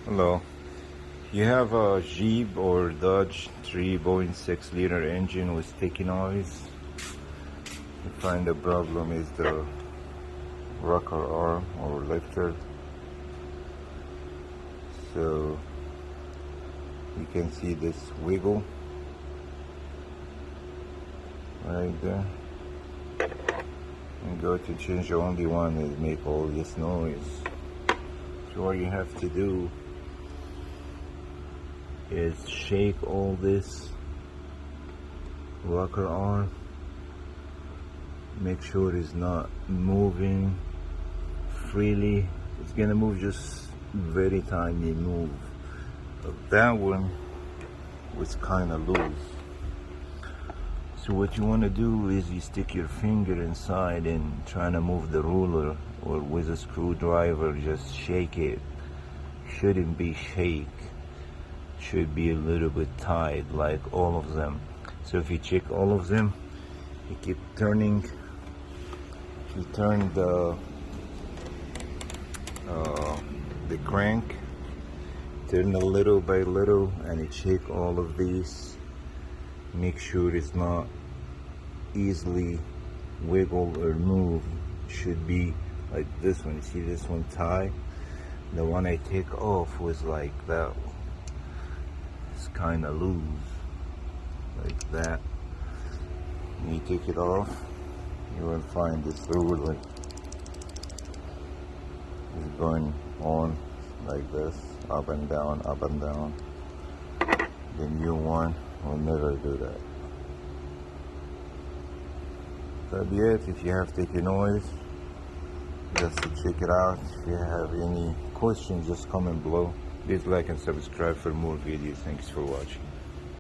Hello. You have a Jeep or Dodge 3.6L engine with sticky noise. You find the problem is the rocker arm or lifter. So you can see this wiggle right there. And go to change the only one that make all this noise. So what you have to do is shake all this rocker arm, make sure it's not moving freely. It's gonna move just very tiny move. But that one was kind of loose. So what you want to do is you stick your finger inside and try to move the ruler, or with a screwdriver just shake it. Shouldn't be shake, should be a little bit tight, like all of them. So if you check all of them, you keep turning, you turn the crank, turn a little by little, and you check all of these. Make sure it's not easily wiggle or move. Should be like this one. You see this one tight? The one I take off was like that. It's kind of loose, like that. When you take it off, you will find this ruler is going on like this, up and down, up and down. The new one will never do that. That'll be it. If you have sticky noise, just to check it out. If you have any questions, just comment below. Please like and subscribe for more videos. Thanks for watching.